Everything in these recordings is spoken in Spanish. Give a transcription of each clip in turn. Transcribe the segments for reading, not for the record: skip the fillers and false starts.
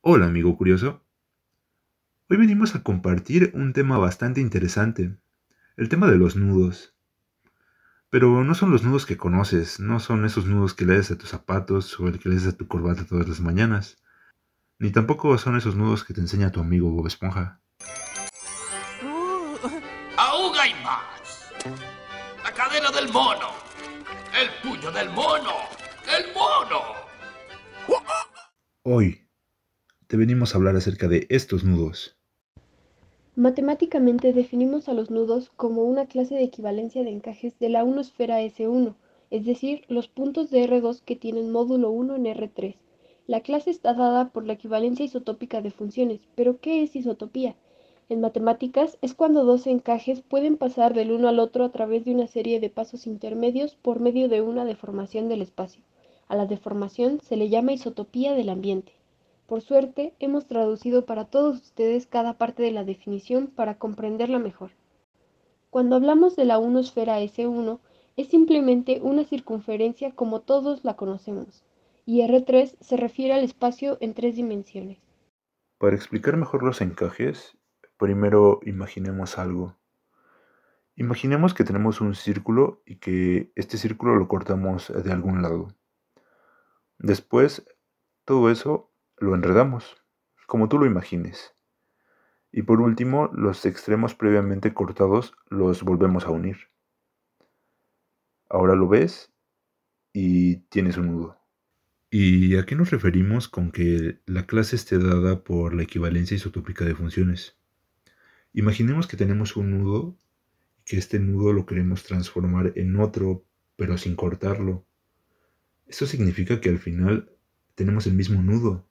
Hola amigo curioso, hoy venimos a compartir un tema bastante interesante, el tema de los nudos. Pero no son los nudos que conoces, no son esos nudos que le haces a tus zapatos o el que le haces a tu corbata todas las mañanas, ni tampoco son esos nudos que te enseña tu amigo Bob Esponja. ¡Aún hay más! ¡La cadena del mono! ¡El puño del mono! ¡El mono! Hoy te venimos a hablar acerca de estos nudos. Matemáticamente definimos a los nudos como una clase de equivalencia de encajes de la 1 esfera S1, es decir, los puntos de R2 que tienen módulo 1 en R3. La clase está dada por la equivalencia isotópica de funciones, pero ¿qué es isotopía? En matemáticas es cuando dos encajes pueden pasar del uno al otro a través de una serie de pasos intermedios por medio de una deformación del espacio. A la deformación se le llama isotopía del ambiente. Por suerte, hemos traducido para todos ustedes cada parte de la definición para comprenderla mejor. Cuando hablamos de la 1 esfera S1, es simplemente una circunferencia como todos la conocemos, y R3 se refiere al espacio en tres dimensiones. Para explicar mejor los encajes, primero imaginemos algo. Imaginemos que tenemos un círculo y que este círculo lo cortamos de algún lado. Después, todo eso lo enredamos, como tú lo imagines. Y por último, los extremos previamente cortados los volvemos a unir. Ahora lo ves y tienes un nudo. ¿Y a qué nos referimos con que la clase esté dada por la equivalencia isotópica de funciones? Imaginemos que tenemos un nudo y que este nudo lo queremos transformar en otro, pero sin cortarlo. Esto significa que al final tenemos el mismo nudo.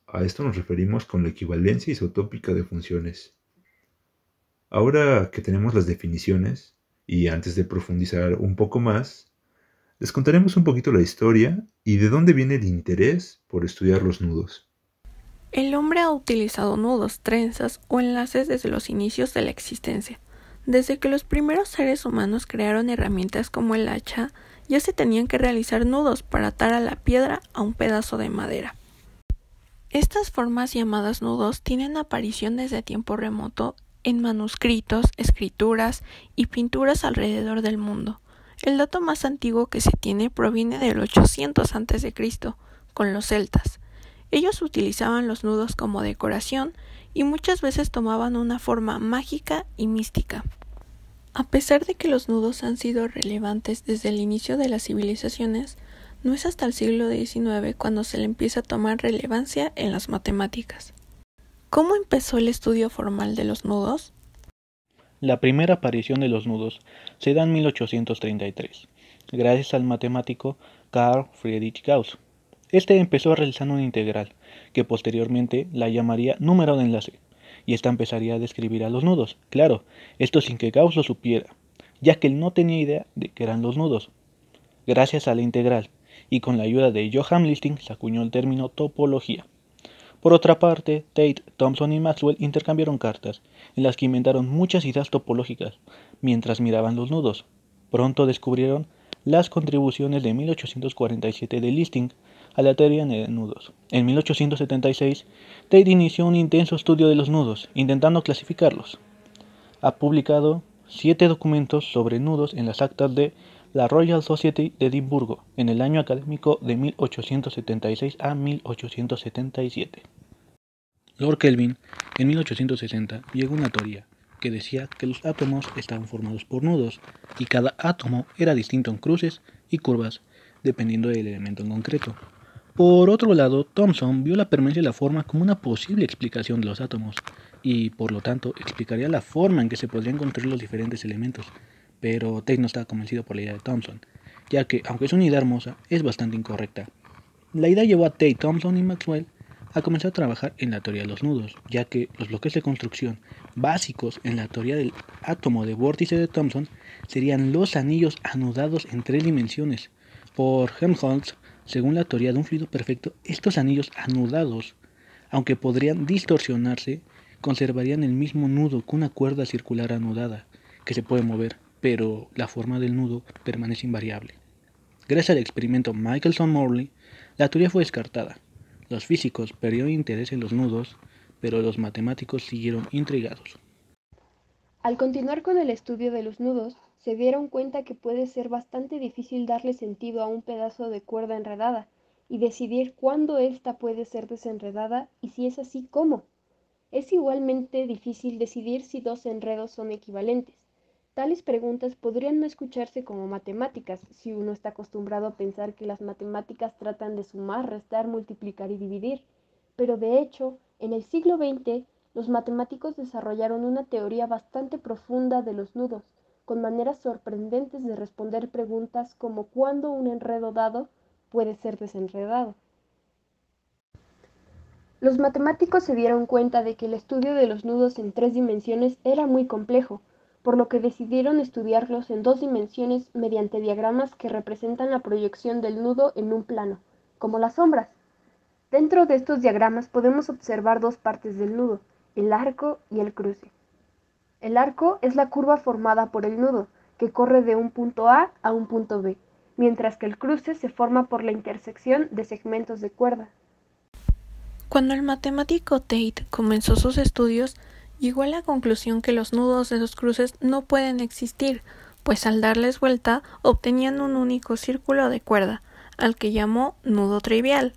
A esto nos referimos con la equivalencia isotópica de funciones. Ahora que tenemos las definiciones, y antes de profundizar un poco más, les contaremos un poquito la historia y de dónde viene el interés por estudiar los nudos. El hombre ha utilizado nudos, trenzas o enlaces desde los inicios de la existencia. Desde que los primeros seres humanos crearon herramientas como el hacha, ya se tenían que realizar nudos para atar a la piedra a un pedazo de madera. Estas formas llamadas nudos tienen aparición desde tiempo remoto en manuscritos, escrituras y pinturas alrededor del mundo. El dato más antiguo que se tiene proviene del 800 a.C., con los celtas. Ellos utilizaban los nudos como decoración y muchas veces tomaban una forma mágica y mística. A pesar de que los nudos han sido relevantes desde el inicio de las civilizaciones, no es hasta el siglo XIX cuando se le empieza a tomar relevancia en las matemáticas. ¿Cómo empezó el estudio formal de los nudos? La primera aparición de los nudos se da en 1833, gracias al matemático Carl Friedrich Gauss. Este empezó realizando una integral, que posteriormente la llamaría número de enlace, y esta empezaría a describir a los nudos. Claro, esto sin que Gauss lo supiera, ya que él no tenía idea de qué eran los nudos. Gracias a la integral, y con la ayuda de Johann Listing, se acuñó el término topología. Por otra parte, Tate, Thomson y Maxwell intercambiaron cartas, en las que inventaron muchas ideas topológicas, mientras miraban los nudos. Pronto descubrieron las contribuciones de 1847 de Listing a la teoría de nudos. En 1876, Tate inició un intenso estudio de los nudos, intentando clasificarlos. Ha publicado 7 documentos sobre nudos en las actas de la Royal Society de Edimburgo en el año académico de 1876 a 1877. Lord Kelvin, en 1860, llegó a una teoría que decía que los átomos estaban formados por nudos y cada átomo era distinto en cruces y curvas, dependiendo del elemento en concreto. Por otro lado, Thomson vio la permanencia de la forma como una posible explicación de los átomos, y por lo tanto explicaría la forma en que se podrían construir los diferentes elementos. Pero Tate no estaba convencido por la idea de Thomson, ya que, aunque es una idea hermosa, es bastante incorrecta. La idea llevó a Tate, Thomson y Maxwell a comenzar a trabajar en la teoría de los nudos, ya que los bloques de construcción básicos en la teoría del átomo de vórtice de Thomson serían los anillos anudados en 3 dimensiones. Por Helmholtz, según la teoría de un fluido perfecto, estos anillos anudados, aunque podrían distorsionarse, conservarían el mismo nudo que una cuerda circular anudada, que se puede mover, pero la forma del nudo permanece invariable. Gracias al experimento Michelson-Morley, la teoría fue descartada. Los físicos perdieron interés en los nudos, pero los matemáticos siguieron intrigados. Al continuar con el estudio de los nudos, se dieron cuenta que puede ser bastante difícil darle sentido a un pedazo de cuerda enredada y decidir cuándo ésta puede ser desenredada y si es así, cómo. Es igualmente difícil decidir si dos enredos son equivalentes. Tales preguntas podrían no escucharse como matemáticas si uno está acostumbrado a pensar que las matemáticas tratan de sumar, restar, multiplicar y dividir. Pero de hecho, en el siglo XX, los matemáticos desarrollaron una teoría bastante profunda de los nudos, con maneras sorprendentes de responder preguntas como cuándo un enredo dado puede ser desenredado. Los matemáticos se dieron cuenta de que el estudio de los nudos en 3 dimensiones era muy complejo, por lo que decidieron estudiarlos en 2 dimensiones mediante diagramas que representan la proyección del nudo en un plano, como las sombras. Dentro de estos diagramas podemos observar dos partes del nudo, el arco y el cruce. El arco es la curva formada por el nudo, que corre de un punto A a un punto B, mientras que el cruce se forma por la intersección de segmentos de cuerda. Cuando el matemático Tate comenzó sus estudios, llegó a la conclusión que los nudos de esos cruces no pueden existir, pues al darles vuelta obtenían un único círculo de cuerda, al que llamó nudo trivial.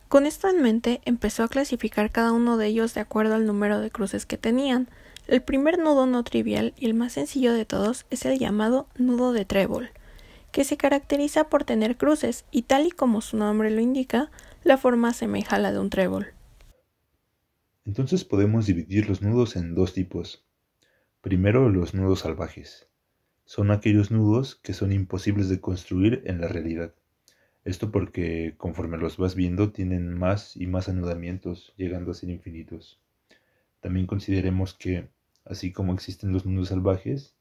Con esto en mente, empezó a clasificar cada uno de ellos de acuerdo al número de cruces que tenían. El primer nudo no trivial y el más sencillo de todos es el llamado nudo de trébol, que se caracteriza por tener cruces y tal y como su nombre lo indica, la forma asemeja a la de un trébol. Entonces podemos dividir los nudos en dos tipos. Primero, los nudos salvajes. Son aquellos nudos que son imposibles de construir en la realidad. Esto porque conforme los vas viendo tienen más y más anudamientos, llegando a ser infinitos. También consideremos que, así como existen los nudos salvajes,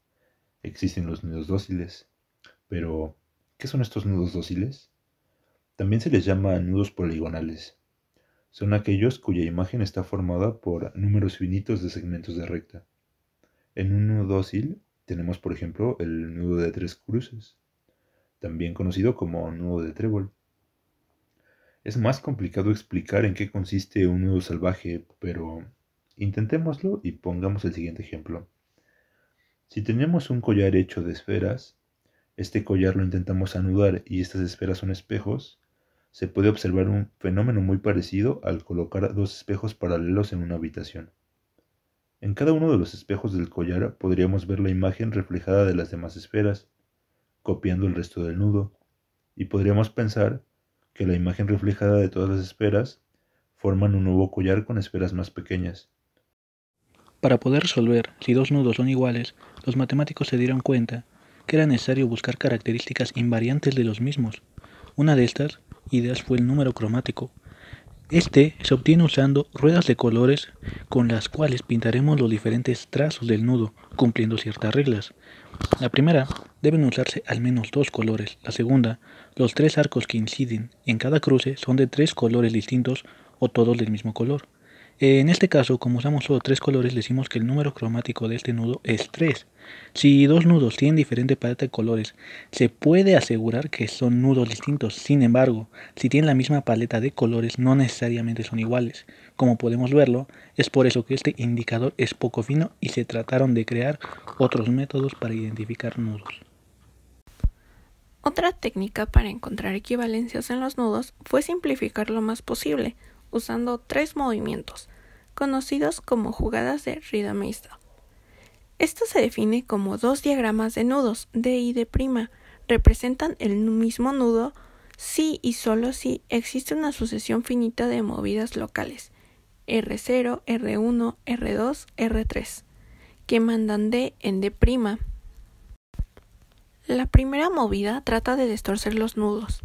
existen los nudos dóciles. Pero, ¿qué son estos nudos dóciles? También se les llama nudos poligonales. Son aquellos cuya imagen está formada por números finitos de segmentos de recta. En un nudo dócil tenemos, por ejemplo, el nudo de tres cruces, también conocido como nudo de trébol. Es más complicado explicar en qué consiste un nudo salvaje, pero intentémoslo y pongamos el siguiente ejemplo. Si tenemos un collar hecho de esferas, este collar lo intentamos anudar y estas esferas son espejos, se puede observar un fenómeno muy parecido al colocar dos espejos paralelos en una habitación. En cada uno de los espejos del collar podríamos ver la imagen reflejada de las demás esferas, copiando el resto del nudo, y podríamos pensar que la imagen reflejada de todas las esferas forman un nuevo collar con esferas más pequeñas. Para poder resolver si dos nudos son iguales, los matemáticos se dieron cuenta que era necesario buscar características invariantes de los mismos. Una de estas ideas fue el número cromático. Este se obtiene usando ruedas de colores con las cuales pintaremos los diferentes trazos del nudo, cumpliendo ciertas reglas. La primera, deben usarse al menos dos colores. La segunda, los tres arcos que inciden en cada cruce son de tres colores distintos o todos del mismo color. En este caso, como usamos solo tres colores, decimos que el número cromático de este nudo es 3. Si dos nudos tienen diferente paleta de colores, se puede asegurar que son nudos distintos. Sin embargo, si tienen la misma paleta de colores, no necesariamente son iguales. Como podemos verlo, es por eso que este indicador es poco fino y se trataron de crear otros métodos para identificar nudos. Otra técnica para encontrar equivalencias en los nudos fue simplificar lo más posible, usando 3 movimientos, conocidos como jugadas de Reidemeister. Esto se define como 2 diagramas de nudos, D y D', representan el mismo nudo si y solo si existe una sucesión finita de movidas locales, R0, R1, R2, R3, que mandan D en D'. La primera movida trata de distorcer los nudos.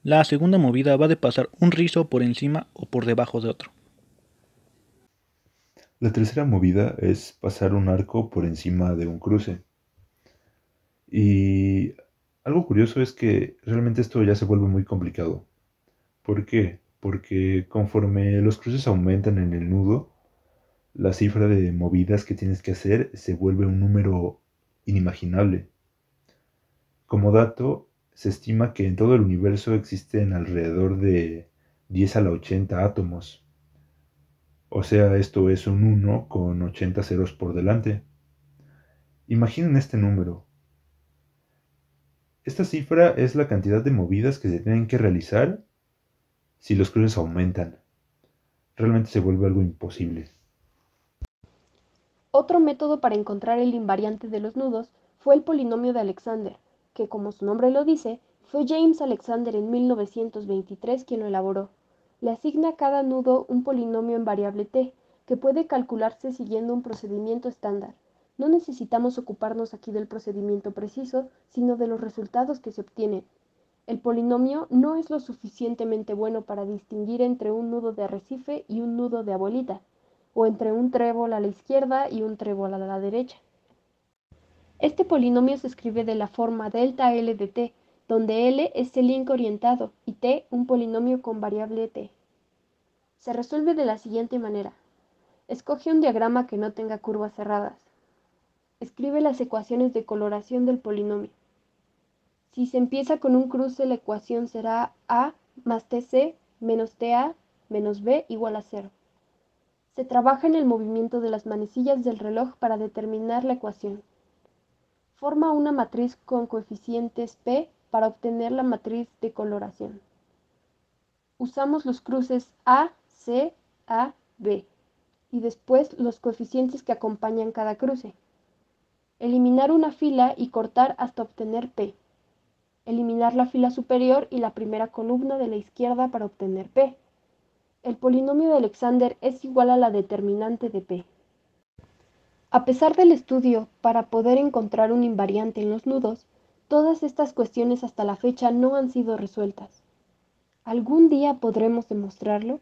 La segunda movida va de pasar un rizo por encima o por debajo de otro. La tercera movida es pasar un arco por encima de un cruce. Y algo curioso es que realmente esto ya se vuelve muy complicado. ¿Por qué? Porque conforme los cruces aumentan en el nudo, la cifra de movidas que tienes que hacer se vuelve un número inimaginable. Como dato, se estima que en todo el universo existen alrededor de 10 a la 80 átomos. O sea, esto es un 1 con 80 ceros por delante. Imaginen este número. Esta cifra es la cantidad de movidas que se tienen que realizar si los cruces aumentan. Realmente se vuelve algo imposible. Otro método para encontrar el invariante de los nudos fue el polinomio de Alexander, que como su nombre lo dice, fue James Alexander en 1923 quien lo elaboró. Le asigna a cada nudo un polinomio en variable t, que puede calcularse siguiendo un procedimiento estándar. No necesitamos ocuparnos aquí del procedimiento preciso, sino de los resultados que se obtienen. El polinomio no es lo suficientemente bueno para distinguir entre un nudo de arrecife y un nudo de abuelita, o entre un trébol a la izquierda y un trébol a la derecha. Este polinomio se escribe de la forma delta L de t, donde L es el link orientado y t un polinomio con variable t. Se resuelve de la siguiente manera. Escoge un diagrama que no tenga curvas cerradas. Escribe las ecuaciones de coloración del polinomio. Si se empieza con un cruce, la ecuación será a más tc menos ta menos b igual a 0. Se trabaja en el movimiento de las manecillas del reloj para determinar la ecuación. Forma una matriz con coeficientes p para obtener la matriz de coloración. Usamos los cruces a, c, a, b y después los coeficientes que acompañan cada cruce. Eliminar una fila y cortar hasta obtener p. Eliminar la fila superior y la primera columna de la izquierda para obtener p. El polinomio de Alexander es igual a la determinante de p. A pesar del estudio para poder encontrar un invariante en los nudos, todas estas cuestiones hasta la fecha no han sido resueltas. ¿Algún día podremos demostrarlo?